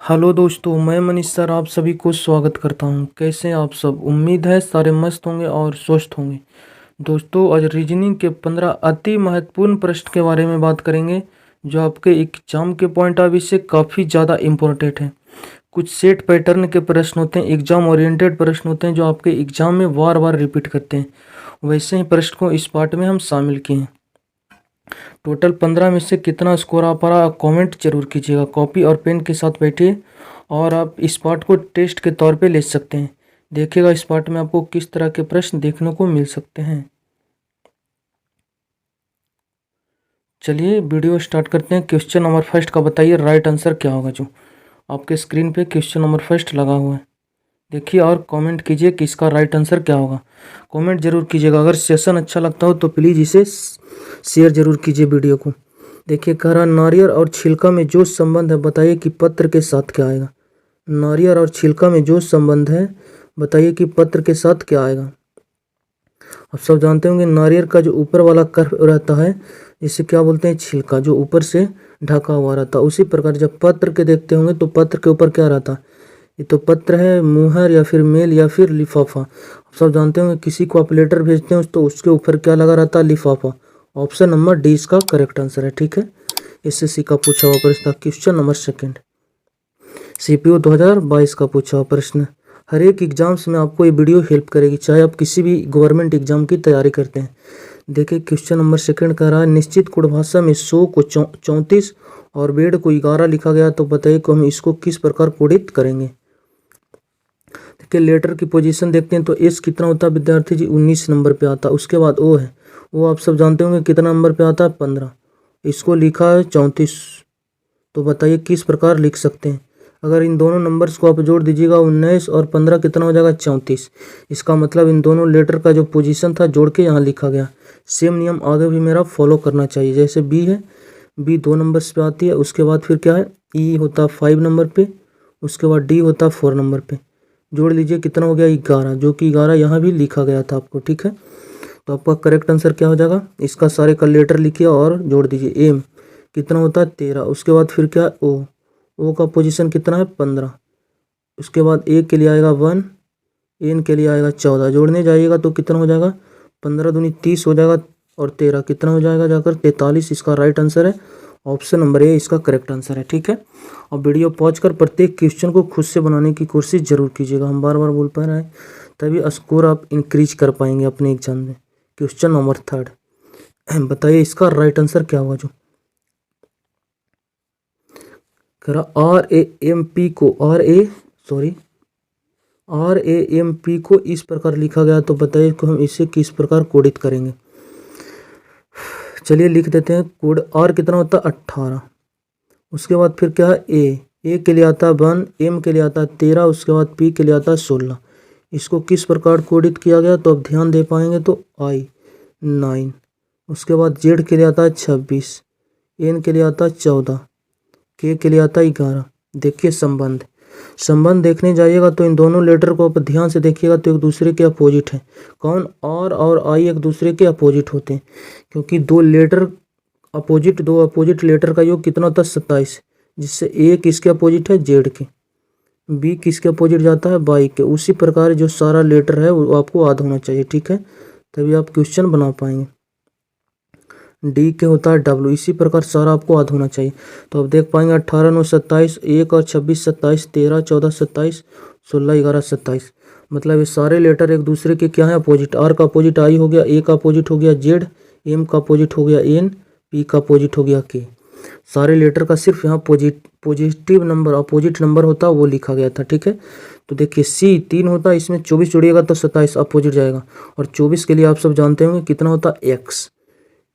Hello दोस्तों, मैं Manish sir आप सभी को स्वागत करता हूं। कैसे हैं आप सब? उम्मीद है सारे मस्त होंगे और स्वस्थ होंगे। दोस्तों, आज रीजनिंग के 15 अति महत्वपूर्ण प्रश्न के बारे में बात करेंगे जो आपके एग्जाम के पॉइंट ऑफ व्यू से काफ़ी ज़्यादा इम्पोर्टेंट है। कुछ सेट पैटर्न के प्रश्न होते हैं, एग्जाम ओरिएंटेड प्रश्न होते हैं जो आपके एग्जाम में बार बार रिपीट करते हैं। वैसे ही प्रश्न को इस पार्ट में हम शामिल किए हैं। टोटल 15 में से कितना स्कोर आ पा रहा कमेंट जरूर कीजिएगा। कॉपी और पेन के साथ बैठिए और आप इस पार्ट को टेस्ट के तौर पे ले सकते हैं। देखिएगा इस पार्ट में आपको किस तरह के प्रश्न देखने को मिल सकते हैं। चलिए वीडियो स्टार्ट करते हैं। क्वेश्चन नंबर फर्स्ट का बताइए राइट आंसर क्या होगा। जो आपके स्क्रीन पे क्वेश्चन नंबर फर्स्ट लगा हुआ है देखिए और कमेंट कीजिए कि इसका राइट आंसर क्या होगा। कमेंट जरूर कीजिएगा। अगर सेशन अच्छा लगता हो तो प्लीज़ इसे शेयर जरूर कीजिए वीडियो को। देखिए कह रहा नारियल और छिलका में जो संबंध है बताइए कि पत्र के साथ क्या आएगा। नारियल और छिलका में जो संबंध है बताइए कि पत्र के साथ क्या आएगा। आप सब जानते होंगे नारियल का जो ऊपर वाला कर्व रहता है जिसे क्या बोलते हैं, छिलका, जो ऊपर से ढका हुआ रहता है। उसी प्रकार जब पत्र के देखते होंगे तो पत्र के ऊपर क्या रहता है, ये तो पत्र है, मुहर या फिर मेल या फिर लिफाफा। आप सब जानते होंगे किसी को आप लेटर भेजते हैं तो उसके ऊपर क्या लगा रहता है, लिफाफा। ऑप्शन नंबर डी इसका करेक्ट आंसर है। ठीक है, एसएससी का पूछा हुआ प्रश्न। क्वेश्चन नंबर सेकंड सीपीओ 2022 का पूछा हुआ प्रश्न। हर एक एग्जाम्स में आपको ये वीडियो हेल्प करेगी, चाहे आप किसी भी गवर्नमेंट एग्जाम की तैयारी करते हैं। देखिए क्वेश्चन नंबर सेकंड कह रहा है निश्चित कोड भाषा में 100 को 34 और बेड को 11 लिखा गया, तो बताइए कि हम इसको किस प्रकार कोडित करेंगे। देखिए लेटर की पोजीशन देखते हैं तो एस कितना होता है विद्यार्थी जी, 19 नंबर पे आता है। उसके बाद ओ है, वो आप सब जानते होंगे कितना नंबर पे आता है, 15। इसको लिखा है 34, तो बताइए किस प्रकार लिख सकते हैं। अगर इन दोनों नंबर्स को आप जोड़ दीजिएगा 19 और 15 कितना हो जाएगा, 34। इसका मतलब इन दोनों लेटर का जो पोजीशन था जोड़ के यहाँ लिखा गया। सेम नियम आगे भी मेरा फॉलो करना चाहिए। जैसे बी है, बी 2 नंबर्स पे आती है। उसके बाद फिर क्या है, ई होता है 5 नंबर पे। उसके बाद डी होता है 4 नंबर पे। जोड़ लीजिए कितना हो गया, 11, जो कि 11 यहाँ भी लिखा गया था आपको। ठीक है, तो आपका करेक्ट आंसर क्या हो जाएगा, इसका सारे का लेटर लिखिए और जोड़ दीजिए। एम कितना होता है, 13। उसके बाद फिर क्या है, ओ का पोजीशन कितना है, 15। उसके बाद ए के लिए आएगा 1, एन के लिए आएगा 14। जोड़ने जाइएगा तो कितना हो जाएगा, 15 दूनी 30 हो जाएगा और 13 कितना हो जाएगा जाकर 43। इसका राइट आंसर है ऑप्शन नंबर ए, इसका करेक्ट आंसर है। ठीक है, और वीडियो पॉज कर प्रत्येक क्वेश्चन को खुद से बनाने की कोशिश जरूर कीजिएगा। हम बार बार बोल पा रहे हैं तभी स्कोर आप इंक्रीज कर पाएंगे अपने एग्जाम में। क्वेश्चन नंबर थर्ड बताइए इसका राइट आंसर क्या होगा। जो आर ए एम पी को इस प्रकार लिखा गया, तो बताइए कि हम इसे किस प्रकार कोडित करेंगे। चलिए लिख देते हैं कोड। आर कितना होता है, 18। उसके बाद फिर क्या है, ए के लिए आता है 1, एम के लिए आता है 13। उसके बाद पी के लिए आता है 16। इसको किस प्रकार कोडित किया गया, तो अब ध्यान दे पाएंगे तो आई 9। उसके बाद जेड के लिए आता है 26, एन के लिए आता है 14, के लिए आता है 11। देखिए संबंध देखने जाइएगा तो इन दोनों लेटर को आप ध्यान से देखिएगा तो एक दूसरे के अपोजिट है। कौन, आर और आई एक दूसरे के अपोजिट होते हैं, क्योंकि दो अपोजिट लेटर का योग कितना होता है, 27। जिससे ए किसके अपोजिट है, जेड के। बी किसके अपोजिट जाता है, वाई के। उसी प्रकार जो सारा लेटर है वो आपको याद होना चाहिए। ठीक है, तभी आप क्वेश्चन बना पाएंगे। डी के होता है डब्ल्यू। इसी प्रकार सारा आपको याद होना चाहिए। तो आप देख पाएंगे 18 9 27, 1 और 26 27, 13 14 27, 16 11 27। मतलब ये सारे लेटर एक दूसरे के क्या है, अपोजिट। आर का अपोजिट आई हो गया, ए का अपोजिट हो गया जेड, एम का अपोजिट हो गया एन, पी का अपोजिट हो गया के। सारे लेटर का सिर्फ यहाँ पॉजिटिव नंबर, अपोजिट नंबर होता है वो लिखा गया था। ठीक है, तो देखिए सी 3 होता है, इसमें 24 जोड़िएगा तो 27 अपोजिट जाएगा। और 24 के लिए आप सब जानते होंगे कितना होता है, एक्स।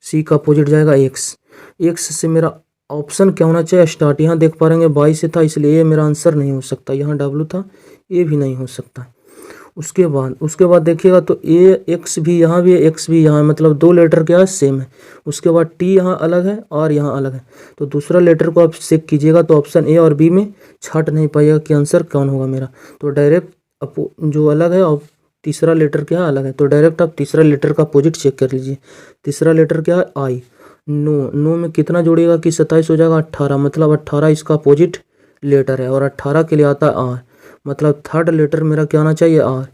सी का अपोजिट जाएगा एक्स। एक्स से मेरा ऑप्शन क्या होना चाहिए, स्टार्ट। यहाँ देख पा रहे हैं 22 से था, इसलिए ये मेरा आंसर नहीं हो सकता। यहाँ डब्ल्यू था, ये भी नहीं हो सकता। उसके बाद देखिएगा तो ए एक्स भी यहाँ भी है, एक्स भी यहाँ है, मतलब दो लेटर क्या है, सेम है। उसके बाद टी यहाँ अलग है और यहाँ अलग है, तो दूसरा लेटर को आप चेक कीजिएगा तो ऑप्शन ए और बी में छाट नहीं पाइएगा कि आंसर कौन होगा मेरा। तो डायरेक्ट जो अलग है और तीसरा लेटर क्या अलग है, तो डायरेक्ट आप तीसरा लेटर का अपोजिट चेक कर लीजिए। तीसरा लेटर क्या है, आई। नो में कितना जोड़िएगा कि 27 हो जाएगा, 18। मतलब 18 इसका अपोजिट लेटर है और 18 के लिए आता है आर, मतलब थर्ड लेटर मेरा क्या आना चाहिए आर।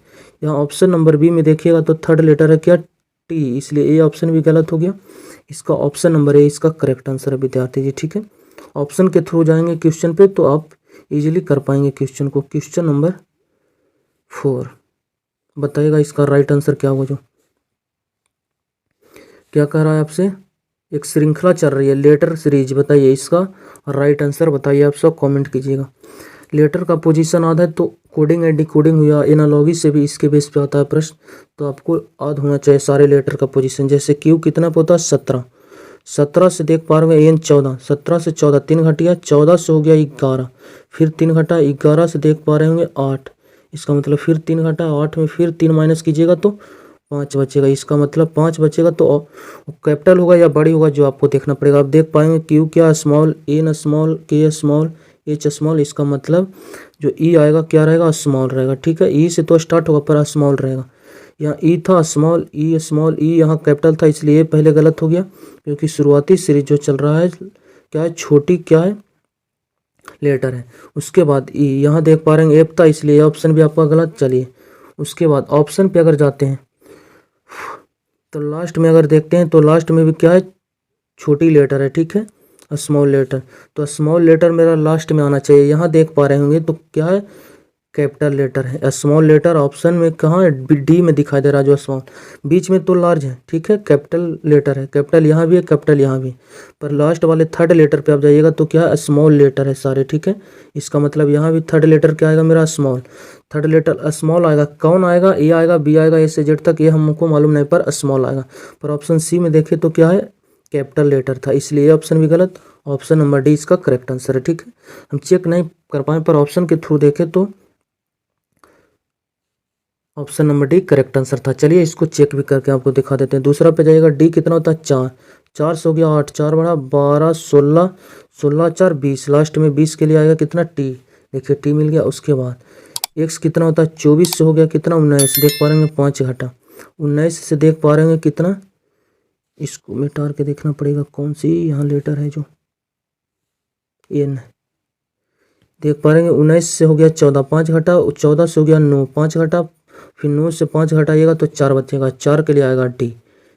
यहाँ ऑप्शन नंबर बी में देखिएगा तो थर्ड लेटर है क्या टी, इसलिए ये ऑप्शन भी गलत हो गया। इसका ऑप्शन नंबर ए इसका करेक्ट आंसर है विद्यार्थी जी। ठीक है, ऑप्शन के थ्रू जाएंगे क्वेश्चन पे तो आप इजीली कर पाएंगे क्वेश्चन को। क्वेश्चन नंबर 4 बताइएगा इसका राइट आंसर क्या होगा। जो क्या कह रहा है आपसे, एक श्रृंखला चल रही है लेटर सीरीज, बताइए इसका राइट आंसर बताइए। आप सब कमेंट कीजिएगा। लेटर का पोजीशन आधा है तो कोडिंग एंड डिकोडिंग या एनालॉगी से भी इसके बेस पे आता है प्रश्न, तो आपको याद होना चाहिए सारे लेटर का पोजीशन। जैसे क्यू कितना पे होता है 17, 17 से देख पा रहे हैं एन 14, 17 से 14 3 घटिया, 14 से हो गया 11, फिर 3 घटा 11 से देख पा रहे होंगे 8, इसका मतलब फिर 3 घटा 8 में फिर 3 माइनस कीजिएगा तो 5 बचेगा, इसका मतलब 5 बचेगा तो कैपिटल होगा या बड़ी होगा जो आपको देखना पड़ेगा। आप देख पाएंगे क्यू क्या स्मॉल, एन स्मॉल, के स्मॉल, एच स्मॉल, इसका मतलब जो ई आएगा क्या रहेगा स्मॉल रहेगा। ठीक है, ई से तो स्टार्ट होगा पर स्मॉल रहेगा। यहाँ ई था स्मॉल, ई स्मॉल, ई यहाँ कैपिटल था इसलिए ये पहले गलत हो गया, क्योंकि शुरुआती सीरीज जो चल रहा है क्या है छोटी क्या है लेटर है। उसके बाद ई यहाँ देख पा रहे हैं एफ था इसलिए ऑप्शन भी आपका गलत। चलिए उसके बाद ऑप्शन पे अगर जाते हैं तो लास्ट में अगर देखते हैं तो लास्ट में भी क्या है छोटी लेटर है। ठीक है, स्मॉल लेटर, तो स्मॉल लेटर मेरा लास्ट में आना चाहिए। यहाँ देख पा रहे होंगे तो क्या है कैपिटल लेटर है। स्मॉल लेटर ऑप्शन में कहाँ है डी में दिखाई दे रहा है जो स्मॉल, बीच में तो लार्ज है। ठीक है, कैपिटल लेटर है, कैपिटल यहाँ भी है कैपिटल यहाँ भी, पर लास्ट वाले थर्ड लेटर पे आप जाइएगा तो क्या है स्मॉल लेटर है सारे। ठीक है, इसका मतलब यहाँ भी थर्ड लेटर क्या आएगा मेरा स्मॉल, थर्ड लेटर स्मॉल आएगा। कौन आएगा, ए आएगा, बी आएगा, ए से जेड तक ये हमको मालूम नहीं पर स्मॉल आएगा। पर ऑप्शन सी में देखें तो क्या है कैपिटल लेटर था इसलिए ये ऑप्शन भी गलत। ऑप्शन नंबर डी इसका करेक्ट आंसर है। ठीक है, हम चेक नहीं कर पाए पर ऑप्शन के थ्रू देखें तो option number D correct answer था। चलिए इसको चेक भी करके आपको दिखा देते हैं। दूसरा पे जाइएगा, डी कितना होता है 4, 4 से हो गया 8, 4 बड़ा 12, 16, 16 4 20, लास्ट में 20 के लिए आएगा कितना टी, देखिए टी मिल गया। उसके बाद एक्स कितना होता है 24 से हो गया कितना 19, देख पा रहे हैं 5 घटा 19 से देख पा रहे हैं कितना, इसको मिटा के देखना पड़ेगा कौन सी यहाँ लेटर है जो एन, देख पा रहे हैं 19 से हो गया 14, 5 घटा 14 से हो गया 9, 5 घटा, फिर 9 से 5 घटाइएगा तो 4 बचेगा, 4 के लिए आएगा डी,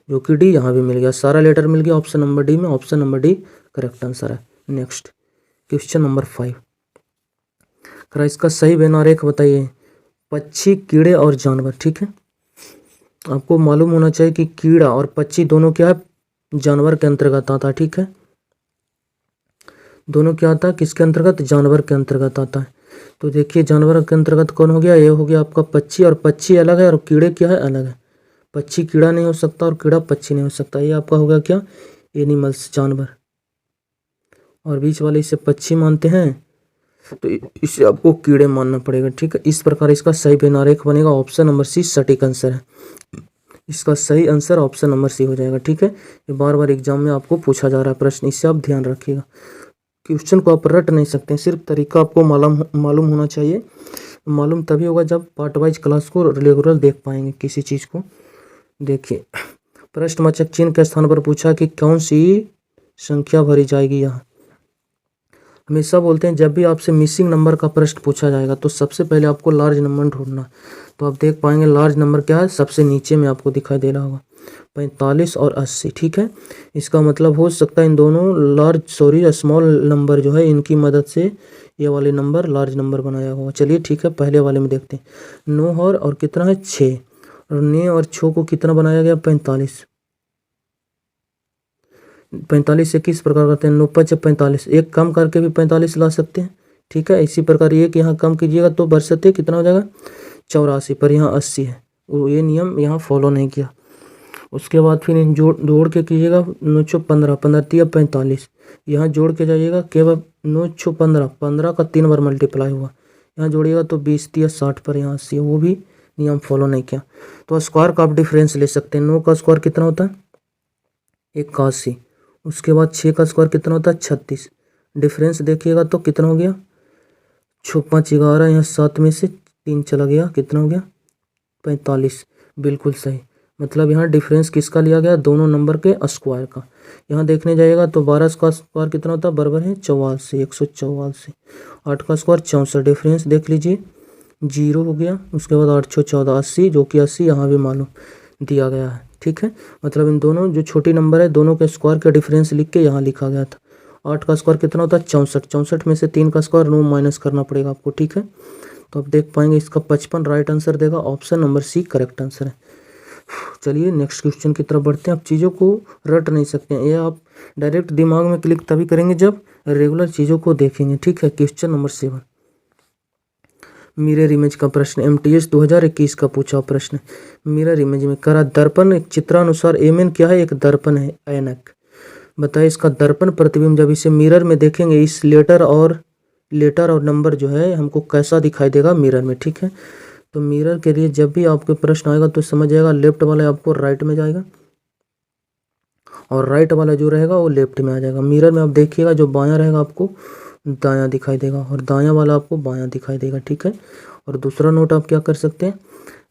जो कि डी यहाँ भी मिल गया, सारा लेटर मिल गया ऑप्शन नंबर डी में। Option number D correct answer है। नेक्स्ट क्वेश्चन नंबर 5, खरा इसका सही व्यनारेख बताइए। पक्षी, कीड़े और जानवर। ठीक है, आपको मालूम होना चाहिए कि कीड़ा और पक्षी दोनों क्या है जानवर के अंतर्गत आता है। ठीक है, दोनों क्या आता है किसके अंतर्गत, जानवर के अंतर्गत आता है। तो देखिए जानवर के अंतर्गत कौन हो गया, ये हो गया आपका पक्षी, और पक्षी अलग है और कीड़े क्या है अलग है। पक्षी कीड़ा नहीं हो सकता और कीड़ा पक्षी नहीं हो सकता, ये आपका हो गया क्या एनिमल्स जानवर, और बीच वाले इसे पक्षी मानते हैं तो इसे आपको कीड़े मानना पड़ेगा। ठीक है, इस प्रकार इसका सही व्यनारेख बनेगा। ऑप्शन नंबर सी सटीक आंसर है, इसका सही आंसर ऑप्शन नंबर सी हो जाएगा। ठीक है, ये बार बार एग्जाम में आपको पूछा जा रहा है प्रश्न, इससे आप ध्यान रखिएगा। क्वेश्चन को आप रट नहीं सकते, सिर्फ तरीका आपको मालूम होना चाहिए। मालूम तभी होगा जब पार्ट वाइज क्लास को रेगुलर देख पाएंगे किसी चीज़ को। देखिए प्रश्नवाचक चिन्ह के स्थान पर पूछा कि कौन सी संख्या भरी जाएगी। यहाँ हमेशा बोलते हैं जब भी आपसे मिसिंग नंबर का प्रश्न पूछा जाएगा तो सबसे पहले आपको लार्ज नंबर ढूंढना। तो आप देख पाएंगे लार्ज नंबर क्या है, सबसे नीचे में आपको दिखाई दे रहा होगा 45 और 80। ठीक है, इसका मतलब हो सकता है इन दोनों स्मॉल नंबर जो है इनकी मदद से ये वाले नंबर लार्ज नंबर बनाया होगा। चलिए ठीक है, पहले वाले में देखते हैं। 9 और कितना है 6, और 9 और 6 को कितना बनाया गया 45, 45 से किस प्रकार करते हैं 9 5 45, एक कम करके भी 45 ला सकते हैं। ठीक है, इसी प्रकार एक यहाँ कम कीजिएगा तो बरसते कितना हो जाएगा 84, पर यहाँ 80 है, वो ये नियम यहाँ फॉलो नहीं किया। उसके बाद फिर इन जोड़ के कीजिएगा 9 6 15, 15 3 45, यहाँ जोड़ के जाइएगा केवल 9 6 15, 15 का 3 बार मल्टीप्लाई हुआ, यहाँ जोड़िएगा तो 20 3 60 पर यहाँ 80, वो भी नियम फॉलो नहीं किया। तो स्क्वायर का आप डिफरेंस ले सकते हैं। 9 का स्क्वायर कितना होता है 81, उसके बाद 6 का स्क्वायर कितना होता है 36, डिफरेंस देखिएगा तो कितना हो गया 6 5 11, यहाँ 7 में से 3 चला गया कितना हो गया 45, बिल्कुल सही। मतलब यहाँ डिफरेंस किसका लिया गया, दोनों नंबर के स्क्वायर का। यहाँ देखने जाइएगा तो 12 का स्क्वायर कितना होता है, बराबर है 44, 144। 8 का स्क्वायर 64, डिफरेंस देख लीजिए 0 हो गया। उसके बाद 8 6 14 80, जो कि 80 यहाँ भी मालूम दिया गया है, ठीक है। मतलब इन दोनों जो छोटी नंबर है दोनों के स्क्वायर का डिफरेंस लिख के यहाँ लिखा गया था। 8 का स्क्वायर कितना होता है 64, 64 में से 3 का स्क्वायर 9 माइनस करना पड़ेगा आपको, ठीक है। तो आप देख पाएंगे इसका 55 राइट आंसर देगा, option number C correct answer है। चलिए नेक्स्ट क्वेश्चन की तरफ बढ़ते हैं। आप चीज़ों को रट नहीं सकते हैं, ये आप डायरेक्ट दिमाग में क्लिक तभी करेंगे जब रेगुलर चीज़ों को देखेंगे, ठीक है। क्वेश्चन नंबर 7, मिरर इमेज का प्रश्न, MTS 2021 का पूछा प्रश्न। मिरर इमेज में करा दर्पण एक चित्रानुसार एमएन क्या है, एक दर्पण है ऐनक। बताइए इसका दर्पण प्रतिबिंब जब इसे मिरर में देखेंगे इस लेटर और नंबर जो है हमको कैसा दिखाई देगा मिरर में, ठीक है। तो मिरर के लिए जब भी आपके प्रश्न आएगा तो समझ जाएगा लेफ्ट वाला आपको राइट में जाएगा और राइट वाला जो रहेगा वो लेफ्ट में आ जाएगा। मिरर में आप देखिएगा जो बायां रहेगा आपको दायां दिखाई देगा और दायां वाला आपको बायां दिखाई देगा, ठीक है। और दूसरा नोट आप क्या कर सकते हैं,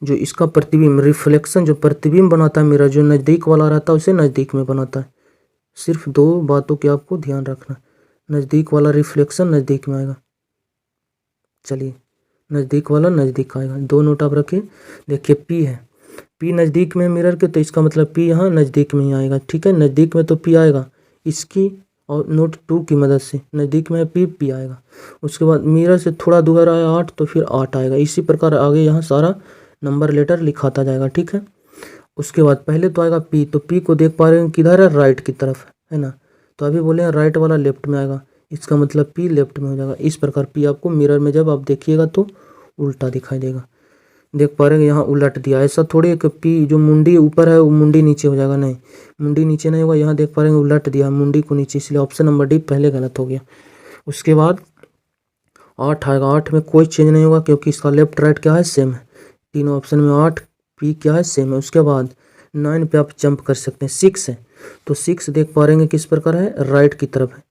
जो इसका प्रतिबिंब रिफ्लेक्शन जो प्रतिबिंब बनाता है मिरर, जो नज़दीक वाला रहता है उसे नज़दीक में बनाता है। सिर्फ 2 बातों की आपको ध्यान रखना, नज़दीक वाला रिफ्लेक्शन नज़दीक में आएगा, चलिए नज़दीक वाला नज़दीक आएगा। 2 नोट आप रखिए। देखिए P है, P नज़दीक में मिरर के, तो इसका मतलब P यहाँ नज़दीक में ही आएगा, ठीक है। नज़दीक में तो P आएगा, इसकी और नोट 2 की मदद से नज़दीक में P आएगा। उसके बाद मिरर से थोड़ा दूर आया 8 तो फिर 8 आएगा। इसी प्रकार आगे यहाँ सारा नंबर लेटर लिखाता जाएगा, ठीक है। उसके बाद पहले तो आएगा P, तो P को देख पा रहे हैं किधर है, राइट की तरफ है ना। तो अभी बोले हैं राइट वाला लेफ्ट में आएगा, इसका मतलब P लेफ्ट में हो जाएगा। इस प्रकार P आपको मिरर में जब आप देखिएगा तो उल्टा दिखाई देगा। देख पा रहे हैं यहाँ उलट दिया, ऐसा थोड़ी है कि P जो मुंडी ऊपर है वो मुंडी नीचे हो जाएगा, नहीं मुंडी नीचे नहीं होगा। यहाँ देख पा रहे हैं उलट दिया मुंडी को नीचे, इसलिए ऑप्शन नंबर डी पहले गलत हो गया। उसके बाद 8 आएगा, 8 में कोई चेंज नहीं होगा क्योंकि इसका लेफ्ट राइट क्या है सेम है, तीनों ऑप्शन में 8 P क्या है सेम है। उसके बाद 9 पे आप जंप कर सकते हैं, 6 है तो 6 देख पा रहे हैं किस प्रकार है, राइट की तरफ है।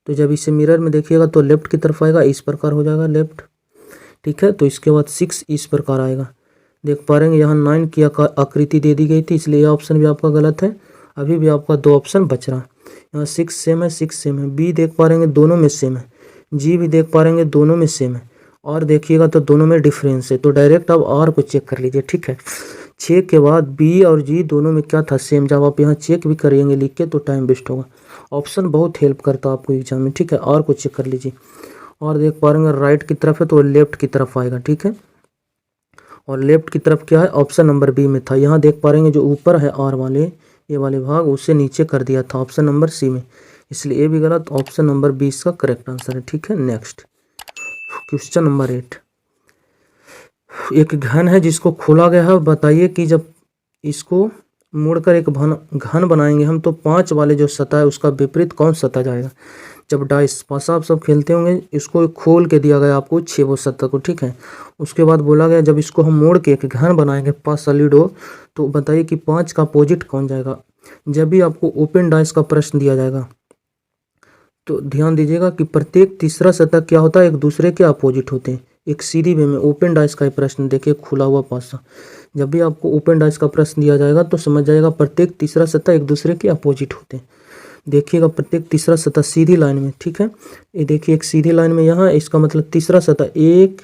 तो जब इसे मिरर में देखिएगा तो लेफ्ट की तरफ आएगा, इस प्रकार हो जाएगा लेफ्ट, ठीक है। तो इसके बाद 6 इस प्रकार आएगा। देख पा रहे हैं यहाँ 9 की आकृति दे दी गई थी, इसलिए यह ऑप्शन भी आपका गलत है। अभी भी आपका 2 ऑप्शन बच रहा है। यहाँ 6 सेम है, 6 सेम है। B देख पा रहे हैं दोनों में सेम है, G भी देख पा रहे हैं दोनों में सेम है, और देखिएगा तो दोनों में डिफरेंस है। तो डायरेक्ट आप R को चेक कर लीजिए, ठीक है। 6 के बाद B और G दोनों में क्या था सेम। जब आप यहाँ चेक भी करेंगे लिख के तो टाइम वेस्ट होगा। ऑप्शन बहुत हेल्प करता है आपको एग्जाम में, ठीक है। R को चेक कर लीजिए, और देख पा रहे हैं राइट की तरफ है तो लेफ्ट की तरफ आएगा, ठीक है। और लेफ्ट की तरफ क्या है, ऑप्शन नंबर B में था। यहाँ देख पा रहे हैं जो ऊपर है R वाले ये वाले भाग उसे नीचे कर दिया था ऑप्शन नंबर C में, इसलिए ये भी गलत। ऑप्शन नंबर 20 का करेक्ट आंसर है, ठीक है। नेक्स्ट क्वेश्चन नंबर 8, एक घन है जिसको खोला गया है। बताइए कि जब इसको मोड़कर एक घन बनाएंगे हम तो 5 वाले जो सतह है उसका विपरीत कौन सतह जाएगा। जब डाइस पासा आप सब खेलते होंगे, इसको खोल के दिया गया आपको 6 वो सतह को, ठीक है। उसके बाद बोला गया जब इसको हम मोड़ के एक घन बनाएंगे 5 सॉलिड हो, तो बताइए कि 5 का अपोजिट कौन जाएगा। जब भी आपको ओपन डाइस का प्रश्न दिया जाएगा तो ध्यान दीजिएगा कि प्रत्येक तीसरा सतह क्या होता है, एक दूसरे के अपोजिट होते हैं। एक सीधी वे में ओपन डाइस का प्रश्न देखिए, खुला हुआ पासा। जब भी आपको ओपन डाइस का प्रश्न दिया जाएगा तो समझ जाएगा प्रत्येक तीसरा सतह एक दूसरे के अपोजिट होते हैं। देखिएगा प्रत्येक तीसरा सतह सीधी लाइन में, ठीक है। ये देखिए एक सीधी लाइन में यहाँ, इसका मतलब तीसरा सतह 1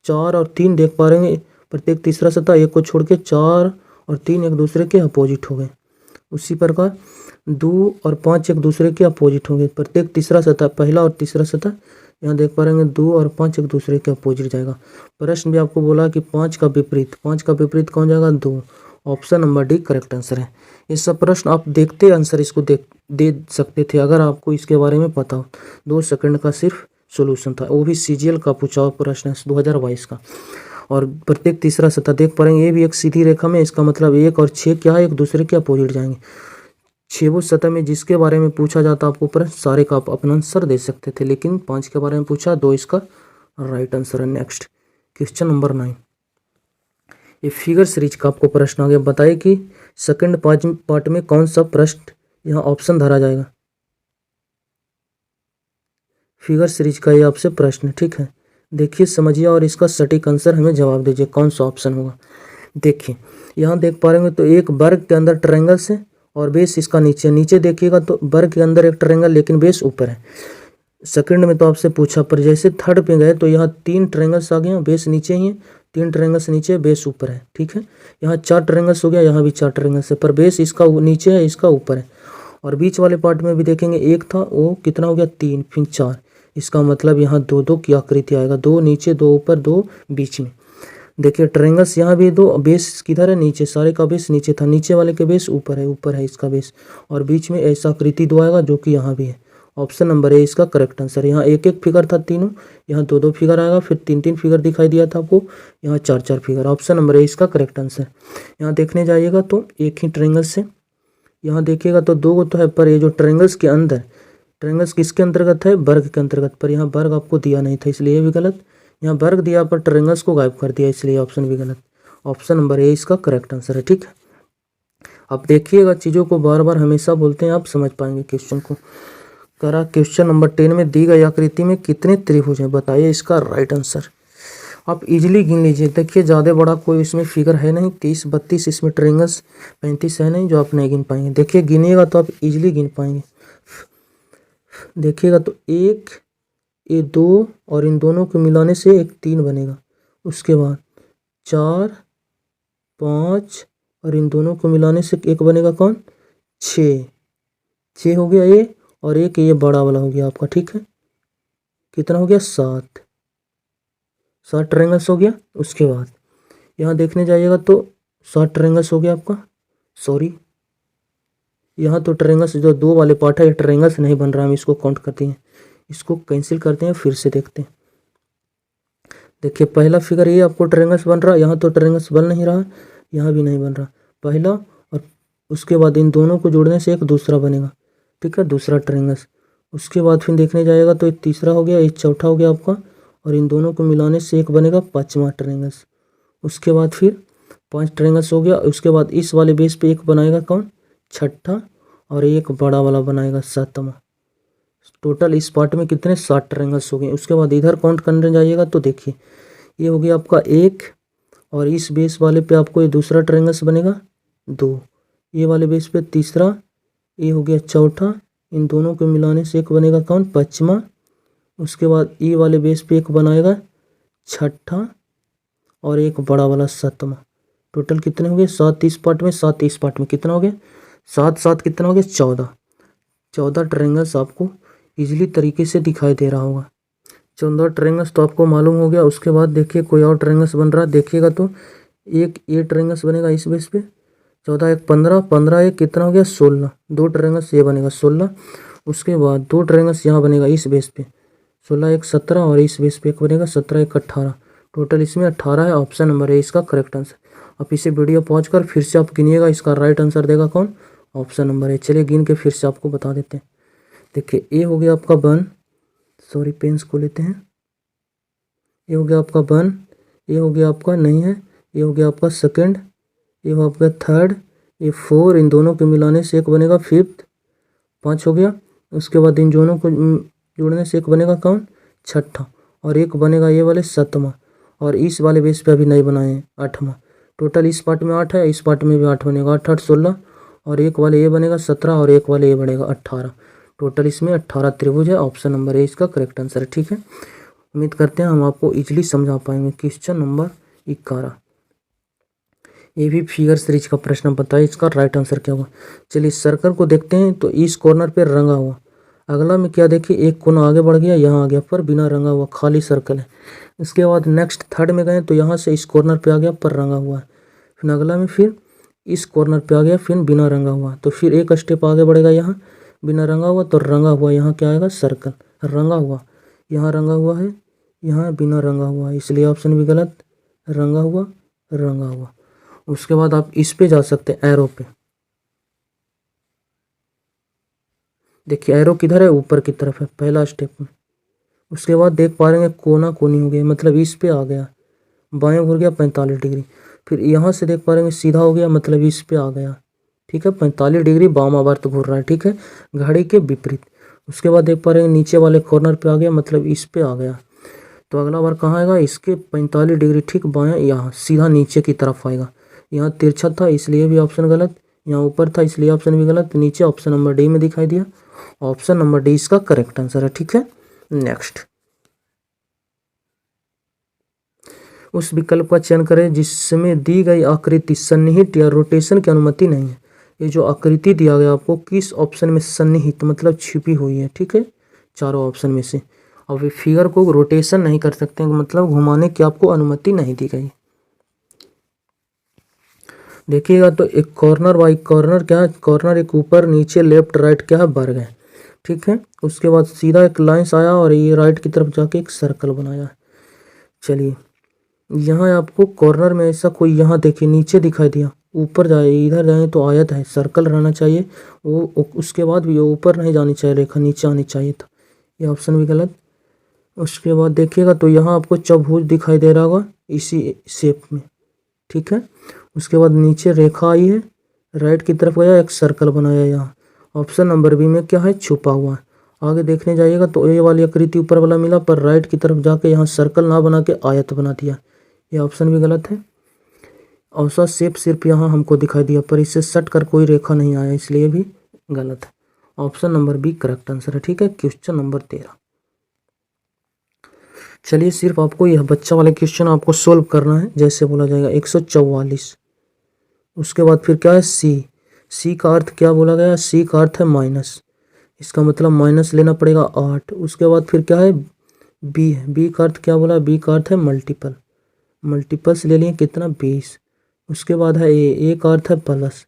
4 और 3 देख पा रहे हैं। प्रत्येक तीसरा सतह 1 को छोड़ के 4 और 3 एक दूसरे के अपोजिट हो गए। उसी प्रकार 2 और 5 एक दूसरे के अपोजिट होंगे। प्रत्येक तीसरा सतह, पहला और तीसरा सतह यहाँ देख पा रहे हैं 2 और 5 एक दूसरे के अपोजिट जाएगा। प्रश्न भी आपको बोला कि 5 का विपरीत कौन जाएगा, 2। Option number D correct answer है। ये सब प्रश्न आप देखते आंसर इसको दे सकते थे अगर आपको इसके बारे में पता हो। 2 सेकंड का सिर्फ सोल्यूशन था, वो भी CGL का पूछा हुआ प्रश्न है 2022 का। और प्रत्येक तीसरा सतह देख पा रहे हैं ये भी एक सीधी रेखा में, इसका मतलब 1 और 6 क्या है, एक दूसरे के अपोजिट जाएंगे। 6 सतह में जिसके बारे में पूछा जाता आपको प्रश्न सारे का आप अपना आंसर दे सकते थे, लेकिन 5 के बारे में पूछा, 2 इसका राइट आंसर है। नेक्स्ट क्वेश्चन नंबर 9, ये फिगर सीरीज का आपको प्रश्न आ गया। बताइए कि सेकंड पार्ट में कौन सा प्रश्न यहाँ ऑप्शन धरा जाएगा। फिगर सीरीज का ये आपसे प्रश्न, ठीक है। देखिए समझिए और इसका सटीक आंसर हमें जवाब दीजिए कौन सा ऑप्शन होगा। देखिए यहाँ देख पा रहे हैं तो एक वर्ग के अंदर ट्रायंगल्स है और बेस इसका नीचे नीचे देखिएगा तो वर्ग के अंदर एक ट्रायंगल लेकिन बेस ऊपर है। सेकंड में तो आपसे पूछा, पर जैसे थर्ड पे गए तो यहाँ 3 ट्रायंगल्स आ गए, बेस नीचे ही है, 3 ट्रायंगल्स नीचे बेस ऊपर है। ठीक है, यहाँ 4 ट्रायंगल्स हो गया, यहाँ भी 4 ट्रायंगल्स है, पर बेस इसका नीचे है, इसका ऊपर है। और बीच वाले पार्ट में भी देखेंगे, एक था वो कितना हो गया 3, फिर 4, इसका मतलब यहाँ 2-2 की आकृति आएगा, 2 नीचे 2 ऊपर 2 बीच में। देखिए ट्रायंगल्स यहाँ भी 2, बेस किधर है नीचे, सारे का बेस नीचे था, नीचे वाले के बेस ऊपर है इसका बेस, और बीच में ऐसा आकृति 2 आएगा जो कि यहाँ भी है। ऑप्शन नंबर ए इसका करेक्ट आंसर। यहाँ एक एक फिगर था तीनों, यहाँ 2-2 फिगर आएगा, फिर 3-3 फिगर दिखाई दिया था आपको, यहाँ 4-4 फिगर। ऑप्शन नंबर ए इसका करेक्ट आंसर। यहाँ देखने जाइएगा तो एक ही ट्रायंगल से यहाँ देखिएगा तो 2 तो है, पर ये जो ट्रायंगल्स के अंदर, ट्रायंगल्स किसके अंतर्गत है, वर्ग के अंतर्गत, पर यहाँ वर्ग आपको दिया नहीं था इसलिए ये भी गलत। यहाँ वर्ग दिया पर ट्रायंगल्स को गायब कर दिया इसलिए ऑप्शन भी गलत। ऑप्शन नंबर ए इसका करेक्ट आंसर है। ठीक है, आप देखिएगा चीज़ों को बार बार हमेशा बोलते हैं, आप समझ पाएंगे क्वेश्चन को। करा क्वेश्चन नंबर 10 में दी गई आकृति में कितने त्रिभुज हैं, बताइए इसका राइट आंसर। आप इजीली गिन लीजिए, देखिए ज़्यादा बड़ा कोई इसमें फिगर है नहीं, 30-32 इसमें ट्रायंगल्स, 35 है नहीं जो आप नहीं गिन पाएंगे। देखिए गिनिएगा तो आप इजीली गिन पाएंगे। देखिएगा तो 1, ये 2 और इन दोनों को मिलाने से एक 3 बनेगा, उसके बाद 4, 5 और इन दोनों को मिलाने से एक बनेगा कौन, 6 हो गया ये, और एक ये बड़ा वाला हो गया आपका। ठीक है, कितना हो गया 7 ट्रायंगल्स हो गया। उसके बाद यहाँ देखने जाइएगा तो 7 ट्रायंगल्स हो गया आपका, सॉरी यहाँ तो ट्रायंगल्स जो 2 वाले पार्ट है ये ट्रायंगल्स नहीं बन रहा, हम इसको काउंट करते हैं, इसको कैंसिल करते हैं, फिर से देखते हैं। देखिए पहला फिगर ये आपको ट्रायंगल्स बन रहा है, यहाँ तो ट्रायंगल्स बन नहीं रहा, यहाँ भी नहीं बन रहा पहला, और उसके बाद इन दोनों को जोड़ने से एक दूसरा बनेगा। ठीक है, दूसरा ट्रायंगल्स। उसके बाद फिर देखने जाएगा तो एक तीसरा हो गया, एक चौथा हो गया आपका, और इन दोनों को मिलाने से एक बनेगा 5वां ट्रायंगल्स। उसके बाद फिर 5 ट्रायंगल्स हो गया। उसके बाद इस वाले बेस पे एक बनाएगा कौन, 6ठा, और एक बड़ा वाला बनाएगा 7वां। टोटल इस पार्ट में कितने 7 ट्रायंगल्स हो गए। उसके बाद इधर काउंट करने जाइएगा तो देखिए ये हो गया आपका 1, और इस बेस वाले पे आपको ये दूसरा ट्रायंगल्स बनेगा 2, ये वाले बेस पे तीसरा, ये हो गया चौथा, इन दोनों को मिलाने से एक बनेगा कौन, 5वां। उसके बाद ये वाले बेस पे एक बनाएगा 6ठा, और एक बड़ा वाला 7वां। टोटल कितने हो गए 7 इस पार्ट में, 7 इस पार्ट में, कितना हो गया 7 कितना हो गया 14 ट्रायंगल्स आपको इजीली तरीके से दिखाई दे रहा होगा। 14 ट्रायंगल्स तो आपको मालूम हो गया। उसके बाद देखिए कोई और ट्रायंगल्स बन रहा है, देखिएगा तो एक ये ट्रायंगल्स बनेगा इस बेस पे, 14 एक 15, 15 एक कितना हो गया 16, 2 ट्रायंगल्स ये बनेगा 16। उसके बाद 2 ट्रायंगल्स यहाँ बनेगा इस बेस पे, 16 एक 17, और इस बेस पे एक बनेगा 17 एक 18। टोटल इसमें 18 है। ऑप्शन नंबर है इसका करेक्ट आंसर। आप इसे वीडियो पॉज कर फिर से आप गिनिएगा, इसका राइट आंसर देगा कौन, ऑप्शन नंबर है। चलिए गिन के फिर से आपको बता देते हैं। देखिए ये हो गया आपका 1, सॉरी पेन्स को लेते हैं, ये हो गया आपका 1, ये हो गया आपका नहीं है, ये हो गया आपका सेकंड, ये हो आपका थर्ड, ये 4, इन दोनों के मिलाने से एक बनेगा 5th, 5 हो गया। उसके बाद इन दोनों को जोड़ने से एक बनेगा कौन, 6ठा, और एक बनेगा ये वाले 7वां, और इस वाले बेस पे अभी नहीं बनाए हैं 8वां। टोटल इस पार्ट में 8 है, इस पार्ट में भी 8 बनेगा, 8 8 16, और एक वाले ये बनेगा 17, और एक वाले ये बनेगा 18। टोटल इसमें 18 त्रिभुज है। ऑप्शन नंबर ए इसका करेक्ट आंसर है। ठीक है, उम्मीद करते हैं हम आपको इजीली समझा पाएंगे। क्वेश्चन नंबर 11, ये भी फिगर सीरीज का प्रश्न बताइए इसका राइट आंसर क्या होगा। चलिए सर्कल को देखते हैं तो इस कॉर्नर पे रंगा हुआ, अगला में क्या देखिए एक कोना आगे बढ़ गया, यहाँ आ गया, पर बिना रंगा हुआ खाली सर्कल है। इसके बाद नेक्स्ट थर्ड में गए तो यहाँ से इस कॉर्नर पे आ गया पर रंगा हुआ है, फिर अगला में फिर इस कॉर्नर पे आ गया फिर बिना रंगा हुआ, तो फिर एक स्टेप आगे बढ़ेगा, यहाँ बिना रंगा हुआ, तो रंगा हुआ यहाँ क्या आएगा सर्कल, रंगा हुआ यहाँ रंगा हुआ है, यहाँ बिना रंगा हुआ है, इसलिए ऑप्शन भी गलत, रंगा हुआ रंगा हुआ। उसके बाद आप इस पे जा सकते हैं एरो पे, देखिए एरो किधर है, ऊपर की तरफ है पहला स्टेप में। उसके बाद देख पा रहे हैं कोना कोनी हो गया, मतलब इस पे आ गया, बाएं घूर गया 45 डिग्री, फिर यहाँ से देख पा रहे हैं सीधा हो गया, मतलब इस पे आ गया। ठीक है, 45 डिग्री वामावर्त घूर रहा है। ठीक है, घड़ी के विपरीत। उसके बाद देख पा रहे हैं नीचे वाले कॉर्नर पे आ गया, मतलब इस पे आ गया, तो अगला बार कहाँ आएगा, इसके 45 डिग्री ठीक बाएं, यहाँ सीधा नीचे की तरफ आएगा, यहाँ तिरछा था इसलिए भी ऑप्शन गलत, यहाँ ऊपर था इसलिए ऑप्शन भी गलत, नीचे ऑप्शन नंबर डी में दिखाई दिया। ऑप्शन नंबर डी इसका करेक्ट आंसर है। ठीक है, नेक्स्ट, उस विकल्प का चयन करें जिसमें दी गई आकृति सन्निहित या रोटेशन की अनुमति नहीं है। ये जो आकृति दिया गया आपको किस ऑप्शन में सन्निहित मतलब छिपी हुई है। ठीक है, चारों ऑप्शन में से। अब ये फिगर को रोटेशन नहीं कर सकते, मतलब घुमाने की आपको अनुमति नहीं दी गई। देखिएगा तो एक कॉर्नर बाई कॉर्नर क्या है, कॉर्नर एक ऊपर नीचे लेफ्ट राइट क्या है वर्ग है। ठीक है, उसके बाद सीधा एक लाइंस आया और ये राइट की तरफ जाके एक सर्कल बनाया। चलिए, यहाँ आपको कॉर्नर में ऐसा कोई, यहाँ देखिए नीचे दिखाई दिया, ऊपर जाए इधर जाए तो आयत है, सर्कल रहना चाहिए वो, उसके बाद भी ऊपर नहीं जानी चाहिए रेखा, नीचे आनी चाहिए था, ये ऑप्शन भी गलत। उसके बाद देखिएगा तो यहाँ आपको चौभुज दिखाई दे रहा होगा इसी शेप में। ठीक है, उसके बाद नीचे रेखा आई है, राइट की तरफ गया, एक सर्कल बनाया यहाँ। ऑप्शन नंबर बी में क्या है, छुपा हुआ है। आगे देखने जाइएगा तो ए वाली आकृति ऊपर वाला मिला, पर राइट की तरफ जाके यहाँ सर्कल ना बना के आयत बना दिया, ये ऑप्शन भी गलत है। औसत शेप सिर्फ यहाँ हमको दिखाई दिया, पर इससे सट कर कोई रेखा नहीं आया, इसलिए भी गलत है। Option number B correct answer है। ठीक है, क्वेश्चन नंबर 13। चलिए, सिर्फ आपको यह बच्चा वाले क्वेश्चन आपको सोल्व करना है, जैसे बोला जाएगा 144। उसके बाद फिर क्या है, सी का अर्थ क्या बोला गया, सी का अर्थ है माइनस, इसका मतलब माइनस लेना पड़ेगा 8। उसके बाद फिर क्या है, बी है, बी का अर्थ क्या बोला, बी का अर्थ है मल्टीपल, मल्टीपल्स ले लिए कितना 20। उसके बाद है ए का अर्थ है प्लस,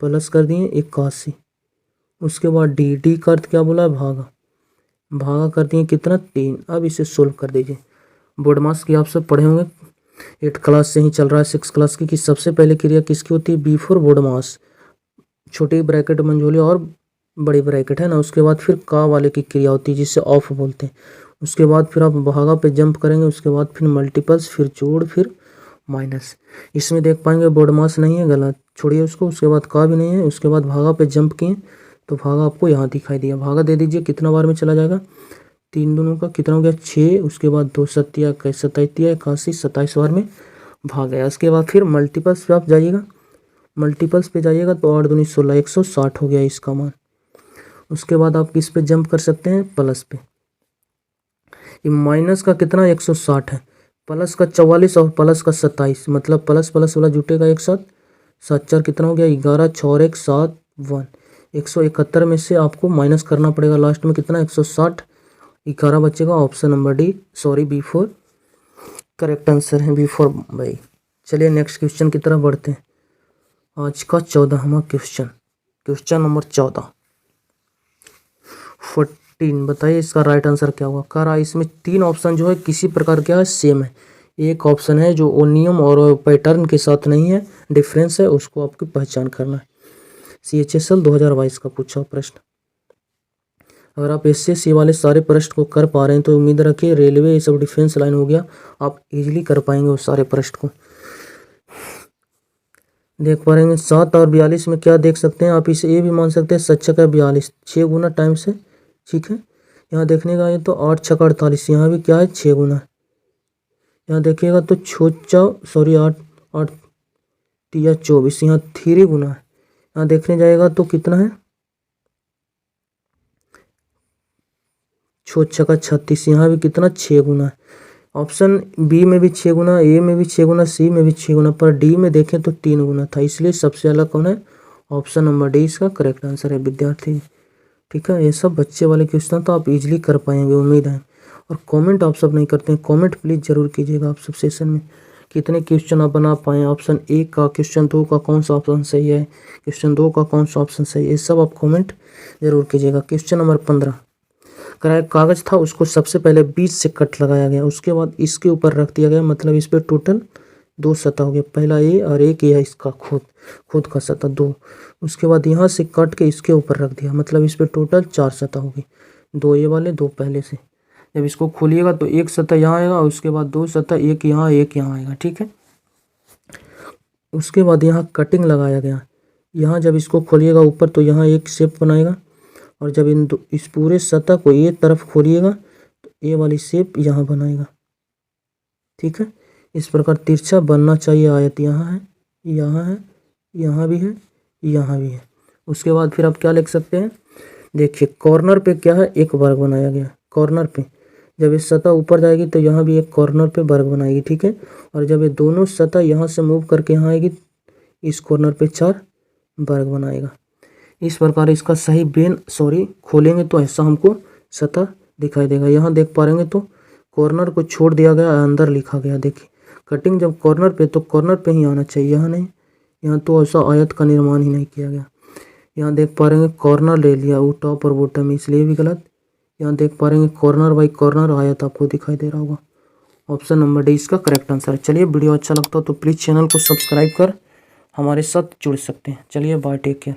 प्लस कर दिए 81। उसके बाद डी का अर्थ क्या बोला है, भागा, भागा कर दिए कितना 3। अब इसे सोल्व कर दीजिए। बोर्ड मास की आप सब पढ़े होंगे, 8 क्लास से ही चल रहा है 6 क्लास की, कि सबसे पहले क्रिया किसकी होती है, बिफोर बोर्ड मास, छोटी ब्रैकेट मंझोली और बड़ी ब्रैकेट है ना। उसके बाद फिर का वाले की क्रिया होती है जिससे ऑफ बोलते हैं। उसके बाद फिर आप भागा पे जंप करेंगे, उसके बाद फिर मल्टीपल्स, फिर जोड़, फिर माइनस। इसमें देख पाएंगे बोर्ड मास नहीं है, गलत, छोड़िए उसको। उसके बाद का भी नहीं है। उसके बाद भागा पे जंप किए तो भागा आपको यहाँ दिखाई दिया, भागा दे दीजिए, कितना बार में चला जाएगा, 3 दोनों का कितना हो गया 6। उसके बाद 2 सत्या 81, 27 बार में भाग गया। उसके बाद फिर मल्टीपल्स पे आप जाइएगा, मल्टीपल्स पे जाइएगा तो 8 दूनी 16, 160 हो गया इसका मान। उसके बाद आप किस पे जंप कर सकते हैं, प्लस पे। ये माइनस का कितना 160 है, प्लस का 44 और प्लस का 27, मतलब प्लस प्लस वाला जुटेगा एक साथ। 7 4 कितना हो गया 11, 6 और 1 7 1, 171 में से आपको माइनस करना पड़ेगा लास्ट में कितना 160, 11 बचेगा। Option number D, sorry B4 correct answer है, B4 भाई। चलिए नेक्स्ट क्वेश्चन की तरफ बढ़ते हैं। आज का 14वां क्वेश्चन, क्वेश्चन नंबर 14 14, बताइए इसका राइट आंसर क्या होगा। कह रहा है इसमें 3 ऑप्शन जो है किसी प्रकार क्या है, सेम है। एक ऑप्शन है जो वो नियम और पैटर्न के साथ नहीं है, डिफरेंस है, उसको आपकी पहचान करना है। CHSL 2022 का पूछा प्रश्न। अगर आप SSC वाले सारे प्रश्न को कर पा रहे हैं तो उम्मीद रखिए रेलवे, ये सब डिफेंस लाइन हो गया, आप इजीली कर पाएंगे उस सारे प्रश्न को। देख पा रहे हैं 7 और 42 में क्या देख सकते हैं आप, इसे ये भी मान सकते हैं 7 छक्का 42, 6 गुना टाइम से। ठीक है, यहाँ देखने का है तो 8 छक्का 48, यहाँ भी क्या है 6 गुना। यहाँ देखिएगा तो 8 8 3 24, यहाँ 3 गुना है। यहाँ देखने जाएगा तो कितना है 6 छक्का 36, यहाँ भी कितना 6 गुना है। ऑप्शन बी में भी 6 गुना, ए में भी 6 गुना, सी में भी 6 गुना, पर डी में देखें तो 3 गुना था, इसलिए सबसे अलग कौन है, ऑप्शन नंबर डी इसका करेक्ट आंसर है विद्यार्थी। ठीक है, ये सब बच्चे वाले क्वेश्चन तो आप इजीली कर पाएंगे उम्मीद है। और कमेंट आप सब नहीं करते हैं, कमेंट प्लीज़ ज़रूर कीजिएगा आप सब सेशन में, कितने क्वेश्चन आप बना पाएँ, ऑप्शन 1 का, क्वेश्चन 2 का कौन सा ऑप्शन सही है, क्वेश्चन 2 का कौन सा ऑप्शन सही है, ये सब आप कॉमेंट जरूर कीजिएगा। क्वेश्चन नंबर 15, कराया कागज़ था उसको सबसे पहले बीच से कट लगाया गया, उसके बाद इसके ऊपर रख दिया गया, मतलब इस पर टोटल 2 सतह हो गया, पहला ए और एक ये है इसका खुद का सतह 2। उसके बाद यहाँ से कट के इसके ऊपर रख दिया, मतलब इस पर टोटल 4 सतह हो गई, 2 ये वाले 2 पहले से। जब इसको खोलिएगा तो एक सतह यहाँ आएगा, उसके बाद 2 सतह, एक यहाँ आएगा। ठीक है, उसके बाद यहाँ कटिंग लगाया गया, यहाँ जब इसको खोलिएगा ऊपर तो यहाँ एक शेप बनाएगा, और जब इस पूरे सतह को ये तरफ खोलिएगा तो ये वाली शेप यहाँ बनाएगा। ठीक है, इस प्रकार तिरछा बनना चाहिए आयत, यहाँ है यहाँ है, यहाँ भी है, यहाँ भी है। उसके बाद फिर आप क्या लिख सकते हैं, देखिए कॉर्नर पे क्या है, एक वर्ग बनाया गया कॉर्नर पे। जब ये सतह ऊपर जाएगी तो यहाँ भी एक कॉर्नर पे वर्ग बनाएगी, ठीक है। और जब ये दोनों सतह यहाँ से मूव करके यहाँ आएगी, इस कॉर्नर पे 4 वर्ग बनाएगा। इस प्रकार इसका सही खोलेंगे तो ऐसा हमको सतह दिखाई देगा। यहाँ देख पा रहेंगे तो कॉर्नर को छोड़ दिया गया, अंदर लिखा गया। देखिए कटिंग जब कॉर्नर पे तो कॉर्नर पे ही आना चाहिए, यहाँ नहीं। यहाँ तो ऐसा आयत का निर्माण ही नहीं किया गया। यहाँ देख पा रहे हैं कॉर्नर ले लिया, वो टॉप और बॉटम, इसलिए भी गलत। यहाँ देख पा रहे हैं कॉर्नर बाई कॉर्नर आयत आपको दिखाई दे रहा होगा। ऑप्शन नंबर डी इसका करेक्ट आंसर है। चलिए वीडियो अच्छा लगता हो तो प्लीज़ चैनल को सब्सक्राइब कर हमारे साथ जुड़ सकते हैं। चलिए बाय, टेक केयर।